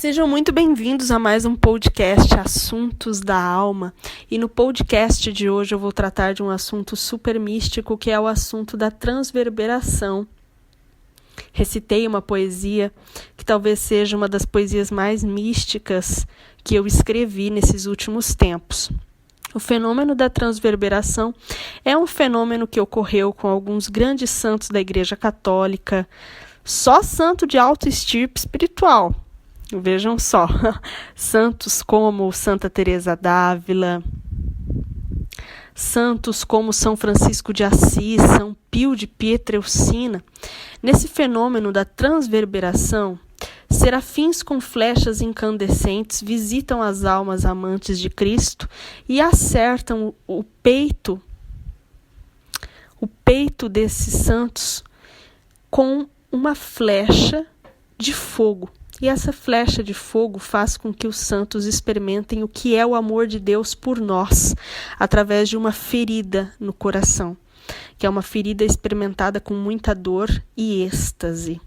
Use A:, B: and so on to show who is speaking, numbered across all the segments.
A: Sejam muito bem-vindos a mais um podcast Assuntos da Alma. E no podcast de hoje eu vou tratar de um assunto super místico, que é o assunto da transverberação. Recitei uma poesia que talvez seja uma das poesias mais místicas que eu escrevi nesses últimos tempos. O fenômeno da transverberação é um fenômeno que ocorreu com alguns grandes santos da Igreja Católica, só santo de alta estirpe espiritual. Vejam só, santos como Santa Teresa d'Ávila, santos como São Francisco de Assis, São Pio de Pietrelcina. Nesse fenômeno da transverberação, serafins com flechas incandescentes visitam as almas amantes de Cristo e acertam o peito desses santos com uma flecha de fogo. E essa flecha de fogo faz com que os santos experimentem o que é o amor de Deus por nós, através de uma ferida no coração, que é uma ferida experimentada com muita dor e êxtase.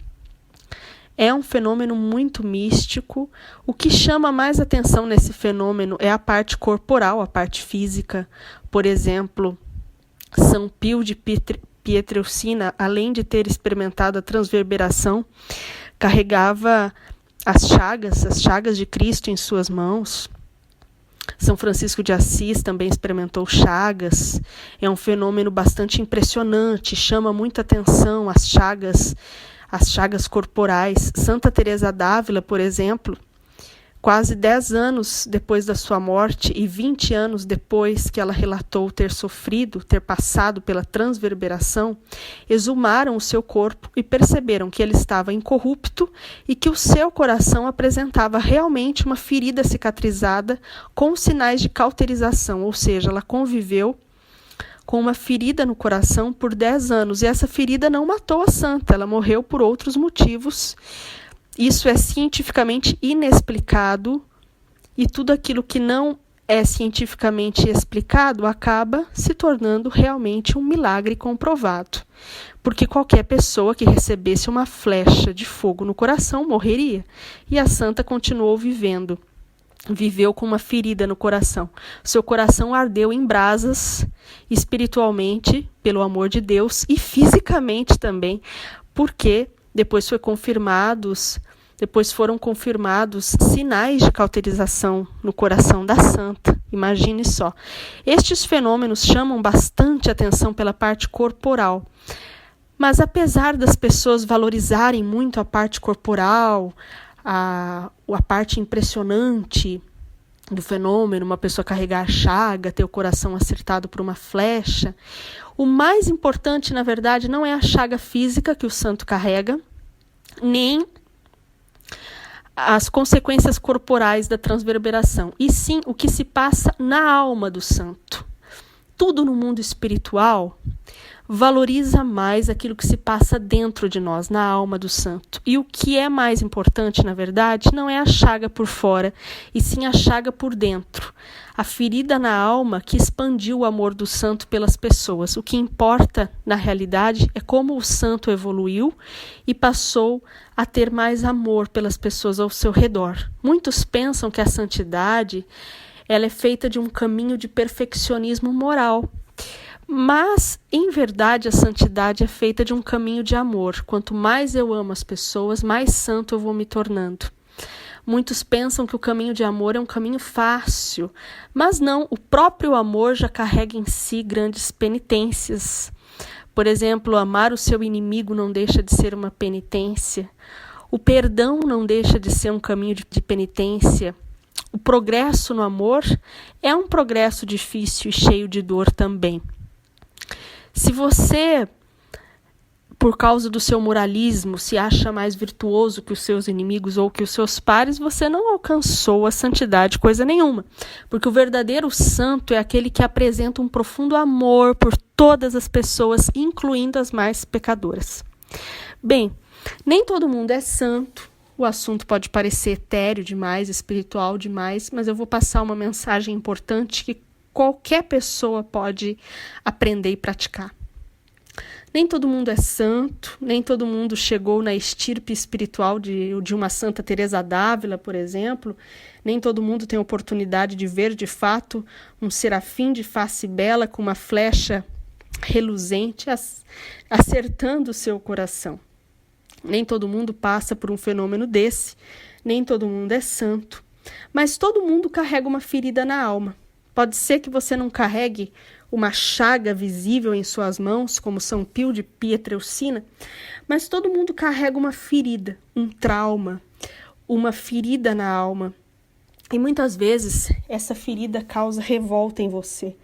A: É um fenômeno muito místico. O que chama mais atenção nesse fenômeno é a parte corporal, a parte física. Por exemplo, São Pio de Pietrelcina, além de ter experimentado a transverberação, carregava as chagas de Cristo em suas mãos. São Francisco de Assis também experimentou chagas. É um fenômeno bastante impressionante, chama muita atenção as chagas corporais. Santa Teresa d'Ávila, por exemplo, quase 10 anos depois da sua morte e 20 anos depois que ela relatou ter passado pela transverberação, exumaram o seu corpo e perceberam que ele estava incorrupto e que o seu coração apresentava realmente uma ferida cicatrizada com sinais de cauterização, ou seja, ela conviveu com uma ferida no coração por 10 anos e essa ferida não matou a santa, ela morreu por outros motivos. Isso é cientificamente inexplicado e tudo aquilo que não é cientificamente explicado acaba se tornando realmente um milagre comprovado. Porque qualquer pessoa que recebesse uma flecha de fogo no coração morreria. E a santa continuou vivendo. Viveu com uma ferida no coração. Seu coração ardeu em brasas, espiritualmente, pelo amor de Deus, e fisicamente também, porque depois foram confirmados sinais de cauterização no coração da santa. Imagine só. Estes fenômenos chamam bastante atenção pela parte corporal. Mas apesar das pessoas valorizarem muito a parte corporal, a parte impressionante do fenômeno, uma pessoa carregar a chaga, ter o coração acertado por uma flecha, o mais importante, na verdade, não é a chaga física que o santo carrega, nem as consequências corporais da transverberação, e sim o que se passa na alma do santo. Tudo no mundo espiritual valoriza mais aquilo que se passa dentro de nós, na alma do santo. E o que é mais importante, na verdade, não é a chaga por fora, e sim a chaga por dentro. A ferida na alma que expandiu o amor do santo pelas pessoas. O que importa, na realidade, é como o santo evoluiu e passou a ter mais amor pelas pessoas ao seu redor. Muitos pensam que a santidade ela é feita de um caminho de perfeccionismo moral. Mas, em verdade, a santidade é feita de um caminho de amor. Quanto mais eu amo as pessoas, mais santo eu vou me tornando. Muitos pensam que o caminho de amor é um caminho fácil, mas não, o próprio amor já carrega em si grandes penitências. Por exemplo, amar o seu inimigo não deixa de ser uma penitência. O perdão não deixa de ser um caminho de penitência. O progresso no amor é um progresso difícil e cheio de dor também. Se você, por causa do seu moralismo, se acha mais virtuoso que os seus inimigos ou que os seus pares, você não alcançou a santidade, coisa nenhuma. Porque o verdadeiro santo é aquele que apresenta um profundo amor por todas as pessoas, incluindo as mais pecadoras. Bem, nem todo mundo é santo. O assunto pode parecer etéreo demais, espiritual demais, mas eu vou passar uma mensagem importante que qualquer pessoa pode aprender e praticar. Nem todo mundo é santo, nem todo mundo chegou na estirpe espiritual de uma Santa Teresa d'Ávila, por exemplo. Nem todo mundo tem oportunidade de ver, de fato, um serafim de face bela com uma flecha reluzente acertando o seu coração. Nem todo mundo passa por um fenômeno desse, nem todo mundo é santo. Mas todo mundo carrega uma ferida na alma. Pode ser que você não carregue uma chaga visível em suas mãos, como São Pio de Pietrelcina, mas todo mundo carrega uma ferida, um trauma, uma ferida na alma. E muitas vezes essa ferida causa revolta em você.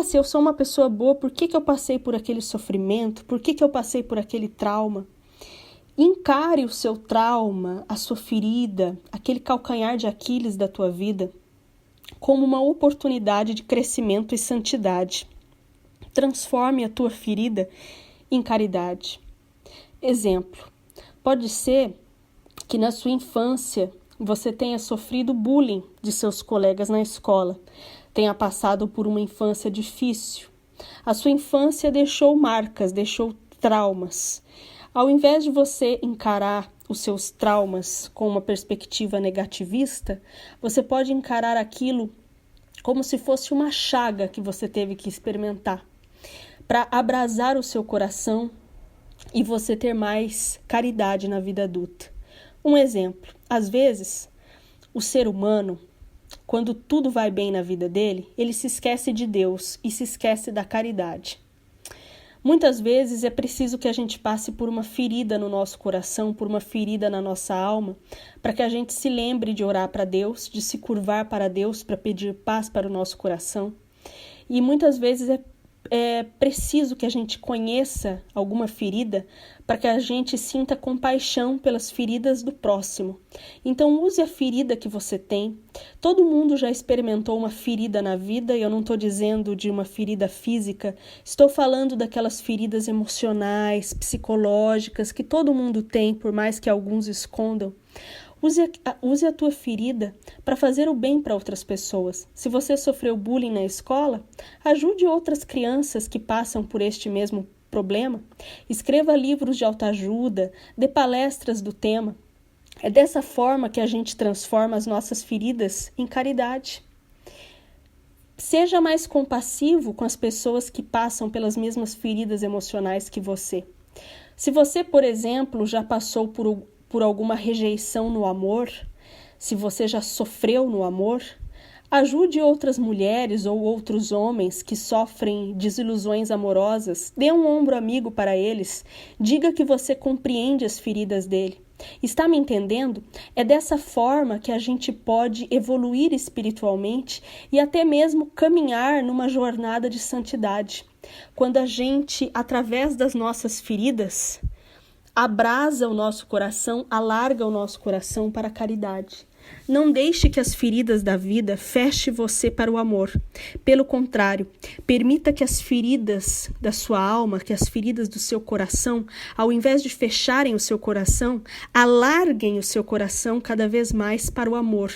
A: Se eu sou uma pessoa boa, por que eu passei por aquele sofrimento? Por que eu passei por aquele trauma? Encare o seu trauma, a sua ferida, aquele calcanhar de Aquiles da tua vida, como uma oportunidade de crescimento e santidade. Transforme a tua ferida em caridade. Exemplo, pode ser que na sua infância você tenha sofrido bullying de seus colegas na escola, tenha passado por uma infância difícil. A sua infância deixou marcas, deixou traumas. Ao invés de você encarar os seus traumas com uma perspectiva negativista, você pode encarar aquilo como se fosse uma chaga que você teve que experimentar, para abrasar o seu coração e você ter mais caridade na vida adulta. Um exemplo, às vezes, o ser humano, quando tudo vai bem na vida dele, ele se esquece de Deus e se esquece da caridade. Muitas vezes é preciso que a gente passe por uma ferida no nosso coração, por uma ferida na nossa alma, para que a gente se lembre de orar para Deus, de se curvar para Deus, para pedir paz para o nosso coração. E muitas vezes é preciso que a gente conheça alguma ferida para que a gente sinta compaixão pelas feridas do próximo. Então use a ferida que você tem. Todo mundo já experimentou uma ferida na vida, e eu não estou dizendo de uma ferida física, estou falando daquelas feridas emocionais, psicológicas, que todo mundo tem, por mais que alguns escondam. Use a tua ferida para fazer o bem para outras pessoas. Se você sofreu bullying na escola, ajude outras crianças que passam por este mesmo problema. Escreva livros de autoajuda, dê palestras do tema. É dessa forma que a gente transforma as nossas feridas em caridade. Seja mais compassivo com as pessoas que passam pelas mesmas feridas emocionais que você. Se você, por exemplo, já passou por alguma rejeição no amor, se você já sofreu no amor, ajude outras mulheres ou outros homens que sofrem desilusões amorosas, dê um ombro amigo para eles, diga que você compreende as feridas dele. Está me entendendo? É dessa forma que a gente pode evoluir espiritualmente e até mesmo caminhar numa jornada de santidade. Quando a gente, através das nossas feridas, abrasa o nosso coração, alarga o nosso coração para a caridade. Não deixe que as feridas da vida fechem você para o amor. Pelo contrário, permita que as feridas da sua alma, que as feridas do seu coração, ao invés de fecharem o seu coração, alarguem o seu coração cada vez mais para o amor.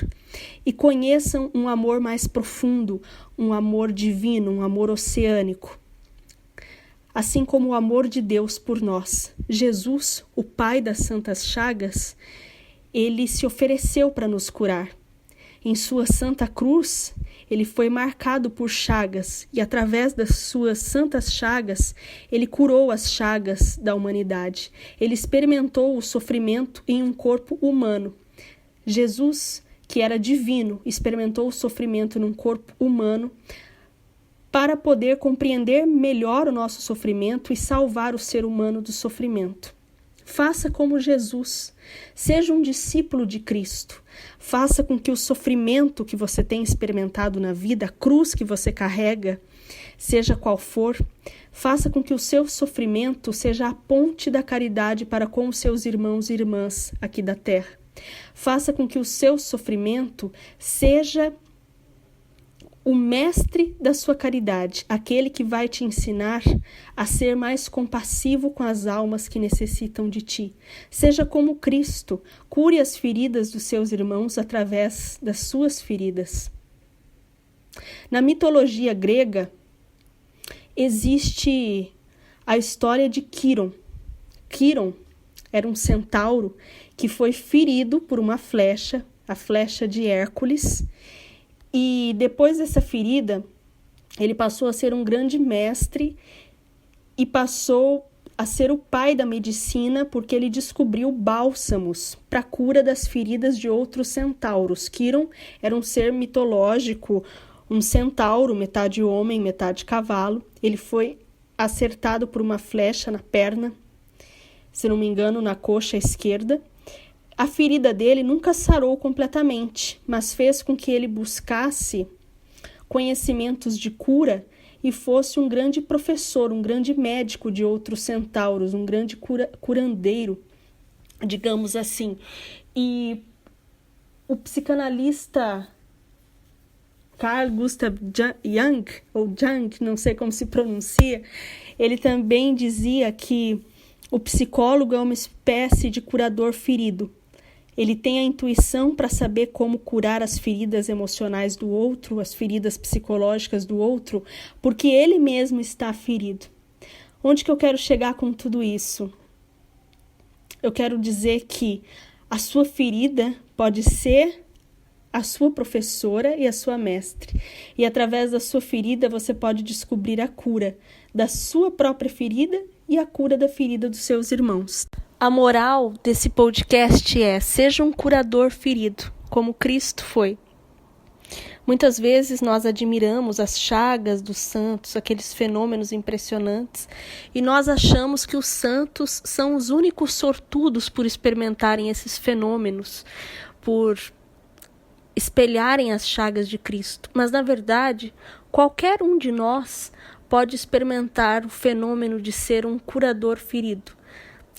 A: E conheçam um amor mais profundo, um amor divino, um amor oceânico. Assim como o amor de Deus por nós. Jesus, o Pai das Santas Chagas, ele se ofereceu para nos curar. Em sua Santa Cruz, ele foi marcado por chagas e através das suas santas chagas, ele curou as chagas da humanidade. Ele experimentou o sofrimento em um corpo humano. Jesus, que era divino, experimentou o sofrimento num corpo humano para poder compreender melhor o nosso sofrimento e salvar o ser humano do sofrimento. Faça como Jesus, seja um discípulo de Cristo. Faça com que o sofrimento que você tem experimentado na vida, a cruz que você carrega, seja qual for, faça com que o seu sofrimento seja a ponte da caridade para com os seus irmãos e irmãs aqui da terra. Faça com que o seu sofrimento seja o mestre da sua caridade, aquele que vai te ensinar a ser mais compassivo com as almas que necessitam de ti. Seja como Cristo, cure as feridas dos seus irmãos através das suas feridas. Na mitologia grega, existe a história de Quiron. Quiron era um centauro que foi ferido por uma flecha, a flecha de Hércules, e depois dessa ferida, ele passou a ser um grande mestre e passou a ser o pai da medicina, porque ele descobriu bálsamos para a cura das feridas de outros centauros. Quiron era um ser mitológico, um centauro, metade homem, metade cavalo. Ele foi acertado por uma flecha na perna, se não me engano, na coxa esquerda. A ferida dele nunca sarou completamente, mas fez com que ele buscasse conhecimentos de cura e fosse um grande professor, um grande médico de outros centauros, um grande curandeiro, digamos assim. E o psicanalista Carl Gustav Jung, ou Jung, não sei como se pronuncia, ele também dizia que o psicólogo é uma espécie de curador ferido. Ele tem a intuição para saber como curar as feridas emocionais do outro, as feridas psicológicas do outro, porque ele mesmo está ferido. Onde que eu quero chegar com tudo isso? Eu quero dizer que a sua ferida pode ser a sua professora e a sua mestre. E através da sua ferida você pode descobrir a cura da sua própria ferida e a cura da ferida dos seus irmãos. A moral desse podcast é: seja um curador ferido, como Cristo foi. Muitas vezes nós admiramos as chagas dos santos, aqueles fenômenos impressionantes, e nós achamos que os santos são os únicos sortudos por experimentarem esses fenômenos, por espelharem as chagas de Cristo. Mas, na verdade, qualquer um de nós pode experimentar o fenômeno de ser um curador ferido.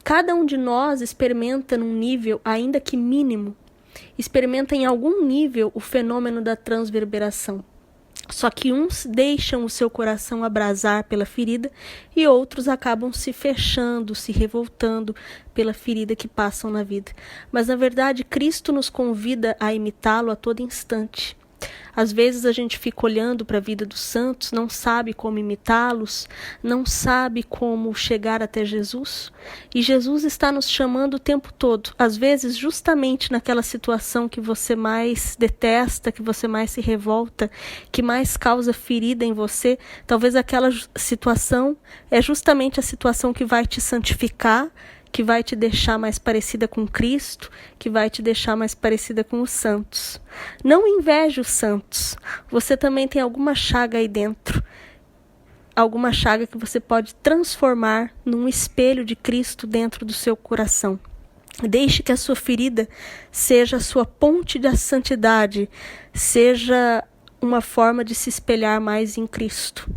A: Cada um de nós experimenta num nível, ainda que mínimo, experimenta em algum nível o fenômeno da transverberação. Só que uns deixam o seu coração abrasar pela ferida e outros acabam se fechando, se revoltando pela ferida que passam na vida. Mas, na verdade, Cristo nos convida a imitá-lo a todo instante. Às vezes a gente fica olhando para a vida dos santos, não sabe como imitá-los, não sabe como chegar até Jesus. E Jesus está nos chamando o tempo todo. Às vezes, justamente naquela situação que você mais detesta, que você mais se revolta, que mais causa ferida em você, talvez aquela situação é justamente a situação que vai te santificar, que vai te deixar mais parecida com Cristo, que vai te deixar mais parecida com os santos. Não inveje os santos. Você também tem alguma chaga aí dentro. Alguma chaga que você pode transformar num espelho de Cristo dentro do seu coração. Deixe que a sua ferida seja a sua ponte da santidade, seja uma forma de se espelhar mais em Cristo.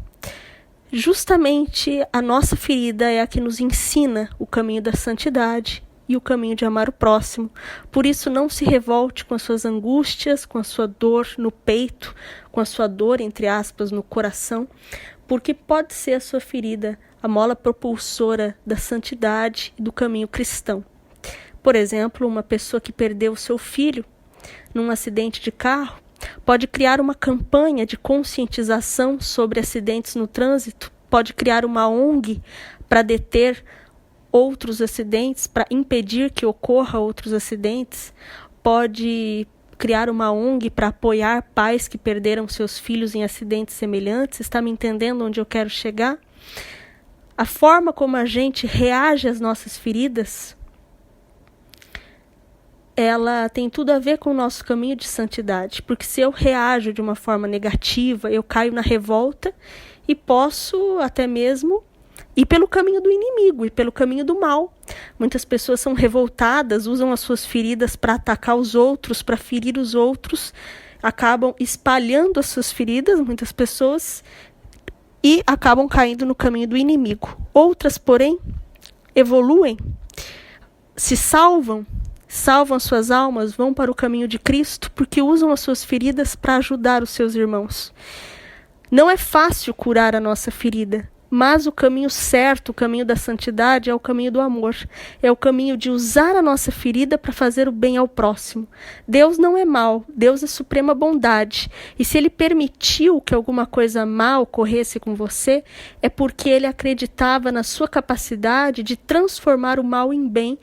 A: Justamente a nossa ferida é a que nos ensina o caminho da santidade e o caminho de amar o próximo. Por isso, não se revolte com as suas angústias, com a sua dor no peito, com a sua dor, entre aspas, no coração, porque pode ser a sua ferida a mola propulsora da santidade e do caminho cristão. Por exemplo, uma pessoa que perdeu o seu filho num acidente de carro, pode criar uma campanha de conscientização sobre acidentes no trânsito, pode criar uma ONG para deter outros acidentes, para impedir que ocorra outros acidentes, pode criar uma ONG para apoiar pais que perderam seus filhos em acidentes semelhantes. Está me entendendo onde eu quero chegar? A forma como a gente reage às nossas feridas, ela tem tudo a ver com o nosso caminho de santidade, porque se eu reajo de uma forma negativa, eu caio na revolta e posso até mesmo ir pelo caminho do inimigo, ir pelo caminho do mal. Muitas pessoas são revoltadas, usam as suas feridas para atacar os outros, para ferir os outros, acabam espalhando as suas feridas, muitas pessoas, e acabam caindo no caminho do inimigo. Outras, porém, evoluem, se salvam suas almas, vão para o caminho de Cristo, porque usam as suas feridas para ajudar os seus irmãos. Não é fácil curar a nossa ferida, Mas o caminho certo, o caminho da santidade, é o caminho do amor. É o caminho de usar a nossa ferida para fazer o bem ao próximo. Deus não é mau, Deus é suprema bondade. E se Ele permitiu que alguma coisa má ocorresse com você, é porque Ele acreditava na sua capacidade de transformar o mal em bem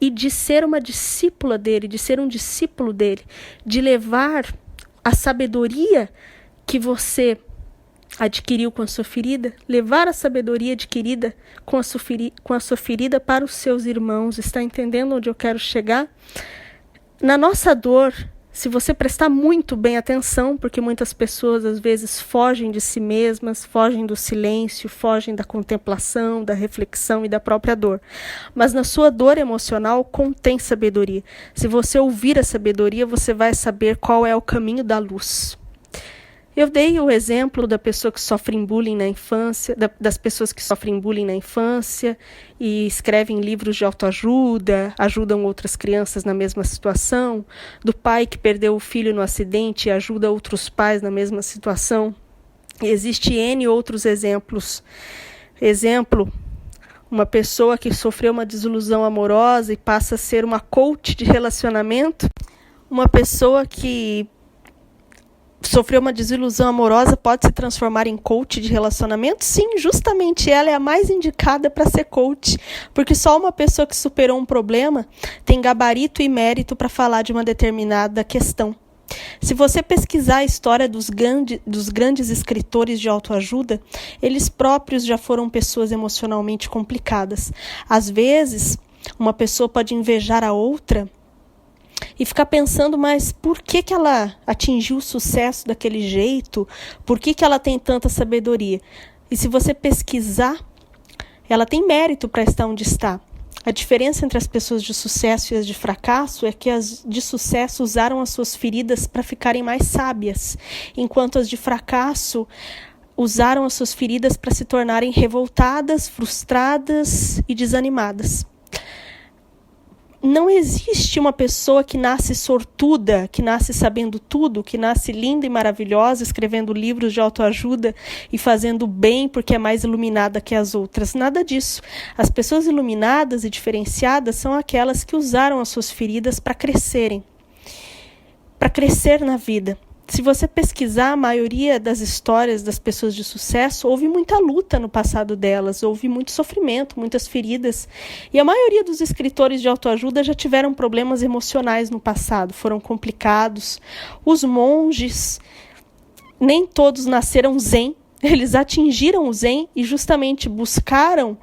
A: e de ser uma discípula dele, de ser um discípulo dele, de levar a sabedoria que você adquiriu com a sua ferida, levar a sabedoria adquirida com a sua ferida para os seus irmãos. Está entendendo onde eu quero chegar? Na nossa dor, se você prestar muito bem atenção, porque muitas pessoas às vezes fogem de si mesmas, fogem do silêncio, fogem da contemplação, da reflexão e da própria dor. Mas na sua dor emocional contém sabedoria. Se você ouvir a sabedoria, você vai saber qual é o caminho da luz. Eu dei o exemplo da pessoa que sofre bullying na infância, das pessoas que sofrem bullying na infância e escrevem livros de autoajuda, ajudam outras crianças na mesma situação, do pai que perdeu o filho no acidente e ajuda outros pais na mesma situação. E existe N outros exemplos. Exemplo, uma pessoa que sofreu uma desilusão amorosa e passa a ser uma coach de relacionamento. Uma pessoa que sofreu uma desilusão amorosa pode se transformar em coach de relacionamento? Sim, justamente ela é a mais indicada para ser coach, porque só uma pessoa que superou um problema tem gabarito e mérito para falar de uma determinada questão. Se você pesquisar a história dos grandes escritores de autoajuda, eles próprios já foram pessoas emocionalmente complicadas. Às vezes, uma pessoa pode invejar a outra e ficar pensando, mas por que ela atingiu o sucesso daquele jeito? Por que ela tem tanta sabedoria? E se você pesquisar, ela tem mérito para estar onde está. A diferença entre as pessoas de sucesso e as de fracasso é que as de sucesso usaram as suas feridas para ficarem mais sábias, enquanto as de fracasso usaram as suas feridas para se tornarem revoltadas, frustradas e desanimadas. Não existe uma pessoa que nasce sortuda, que nasce sabendo tudo, que nasce linda e maravilhosa, escrevendo livros de autoajuda e fazendo bem porque é mais iluminada que as outras. Nada disso. As pessoas iluminadas e diferenciadas são aquelas que usaram as suas feridas para crescerem, para crescer na vida. Se você pesquisar a maioria das histórias das pessoas de sucesso, houve muita luta no passado delas, houve muito sofrimento, muitas feridas. E a maioria dos escritores de autoajuda já tiveram problemas emocionais no passado, foram complicados. Os monges, nem todos nasceram zen, eles atingiram o zen e justamente buscaram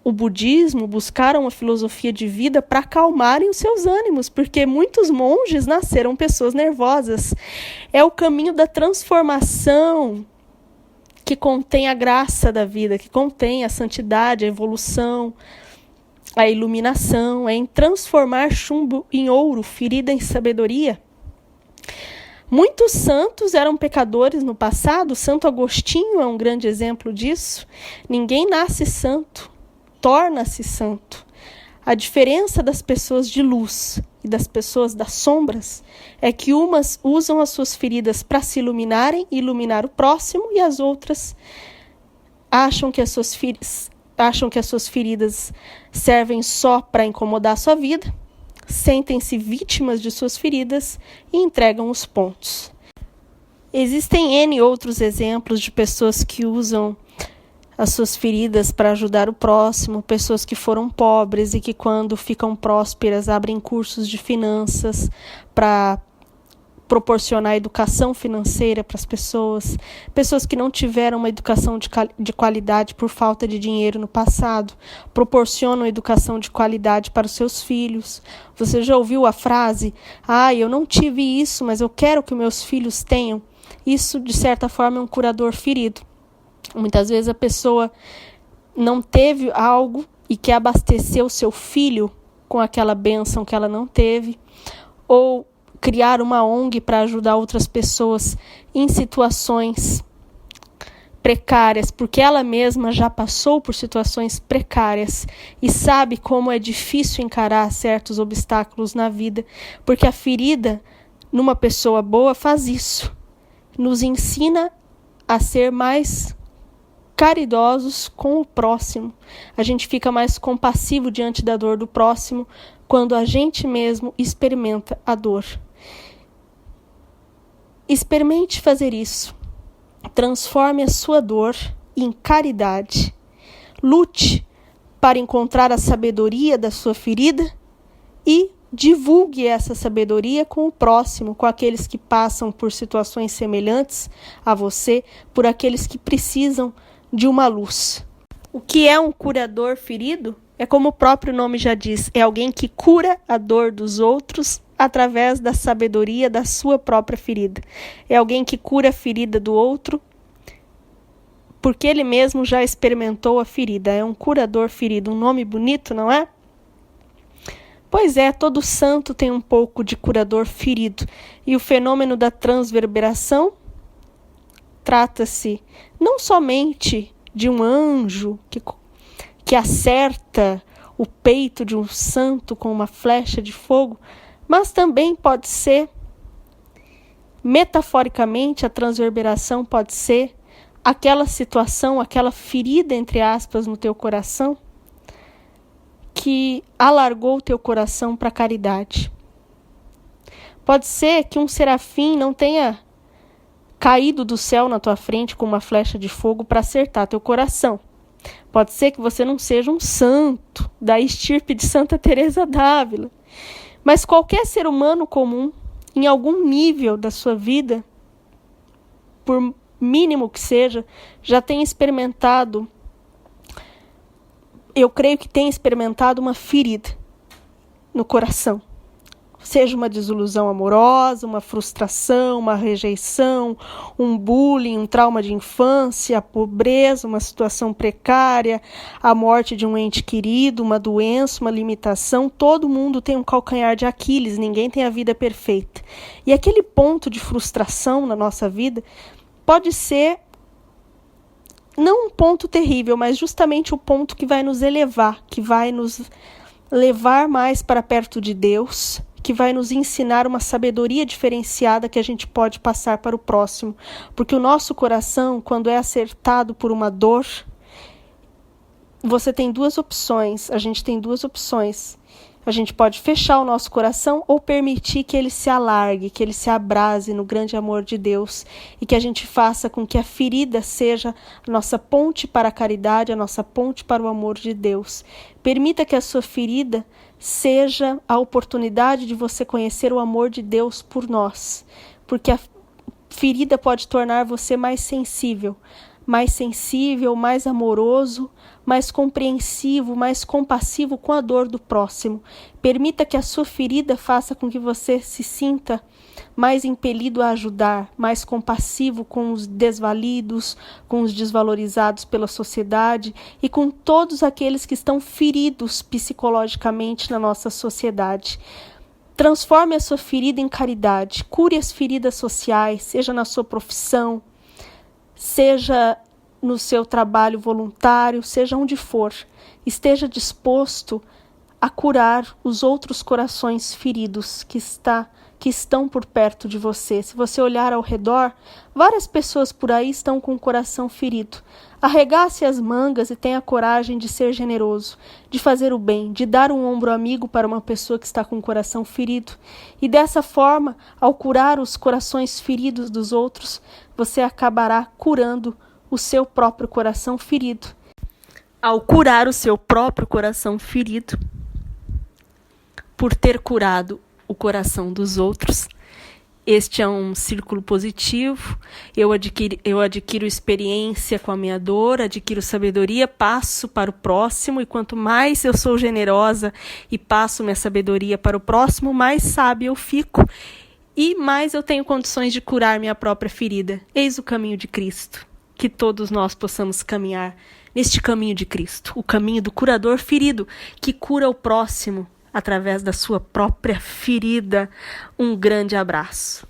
A: o budismo, buscaram a filosofia de vida para acalmarem os seus ânimos, porque muitos monges nasceram pessoas nervosas. É o caminho da transformação que contém a graça da vida, que contém a santidade, a evolução, a iluminação, é em transformar chumbo em ouro, ferida em sabedoria. Muitos santos eram pecadores no passado, Santo Agostinho é um grande exemplo disso. Ninguém nasce santo, torna-se santo. A diferença das pessoas de luz e das pessoas das sombras é que umas usam as suas feridas para se iluminarem e iluminar o próximo, e as outras acham que as suas feridas servem só para incomodar a sua vida, sentem-se vítimas de suas feridas e entregam os pontos. Existem N outros exemplos de pessoas que usam as suas feridas para ajudar o próximo, pessoas que foram pobres e que quando ficam prósperas abrem cursos de finanças para proporcionar educação financeira para as pessoas, pessoas que não tiveram uma educação de qualidade por falta de dinheiro no passado, proporcionam educação de qualidade para os seus filhos. Você já ouviu a frase, eu não tive isso, mas eu quero que meus filhos tenham? Isso, de certa forma, é um curador ferido. Muitas vezes a pessoa não teve algo e quer abastecer o seu filho com aquela bênção que ela não teve, ou criar uma ONG para ajudar outras pessoas em situações precárias, porque ela mesma já passou por situações precárias e sabe como é difícil encarar certos obstáculos na vida, porque a ferida numa pessoa boa faz isso, nos ensina a ser mais caridosos com o próximo. A gente fica mais compassivo diante da dor do próximo quando a gente mesmo experimenta a dor. Experimente fazer isso. Transforme a sua dor em caridade. Lute para encontrar a sabedoria da sua ferida e divulgue essa sabedoria com o próximo, com aqueles que passam por situações semelhantes a você, por aqueles que precisam de uma luz. O que é um curador ferido? É como o próprio nome já diz, é alguém que cura a dor dos outros através da sabedoria da sua própria ferida. É alguém que cura a ferida do outro porque ele mesmo já experimentou a ferida. É um curador ferido, um nome bonito, não é? Pois é, todo santo tem um pouco de curador ferido. E o fenômeno da transverberação trata-se não somente de um anjo que acerta o peito de um santo com uma flecha de fogo, mas também pode ser, metaforicamente, a transverberação pode ser aquela situação, aquela ferida, entre aspas, no teu coração, que alargou o teu coração para a caridade. Pode ser que um serafim não tenha caído do céu na tua frente com uma flecha de fogo para acertar teu coração. Pode ser que você não seja um santo da estirpe de Santa Teresa d'Ávila, mas qualquer ser humano comum, em algum nível da sua vida, por mínimo que seja, já tem experimentado, eu creio que tem experimentado uma ferida no coração. Seja uma desilusão amorosa, uma frustração, uma rejeição, um bullying, um trauma de infância, a pobreza, uma situação precária, a morte de um ente querido, uma doença, uma limitação. Todo mundo tem um calcanhar de Aquiles, ninguém tem a vida perfeita. E aquele ponto de frustração na nossa vida pode ser não um ponto terrível, mas justamente o ponto que vai nos elevar, que vai nos levar mais para perto de Deus, que vai nos ensinar uma sabedoria diferenciada que a gente pode passar para o próximo. Porque o nosso coração, quando é acertado por uma dor, você tem duas opções, a gente tem duas opções. A gente pode fechar o nosso coração ou permitir que ele se alargue, que ele se abrase no grande amor de Deus e que a gente faça com que a ferida seja a nossa ponte para a caridade, a nossa ponte para o amor de Deus. Permita que a sua ferida seja a oportunidade de você conhecer o amor de Deus por nós, porque a ferida pode tornar você mais sensível, mais amoroso, mais compreensivo, mais compassivo com a dor do próximo. Permita que a sua ferida faça com que você se sinta mais impelido a ajudar, mais compassivo com os desvalidos, com os desvalorizados pela sociedade e com todos aqueles que estão feridos psicologicamente na nossa sociedade. Transforme a sua ferida em caridade, cure as feridas sociais, seja na sua profissão, seja no seu trabalho voluntário, seja onde for, esteja disposto a curar os outros corações feridos que estão por perto de você. Se você olhar ao redor, várias pessoas por aí estão com o coração ferido. Arregace as mangas e tenha coragem de ser generoso, de fazer o bem, de dar um ombro amigo para uma pessoa que está com o coração ferido. E dessa forma, ao curar os corações feridos dos outros, você acabará curando o seu próprio coração ferido. Ao curar o seu próprio coração ferido, por ter curado o coração dos outros, este é um círculo positivo. Eu adquiro experiência com a minha dor, adquiro sabedoria, passo para o próximo, e quanto mais eu sou generosa e passo minha sabedoria para o próximo, mais sábio eu fico e mais eu tenho condições de curar minha própria ferida. Eis o caminho de Cristo. Que todos nós possamos caminhar neste caminho de Cristo, o caminho do curador ferido, que cura o próximo através da sua própria ferida. Um grande abraço.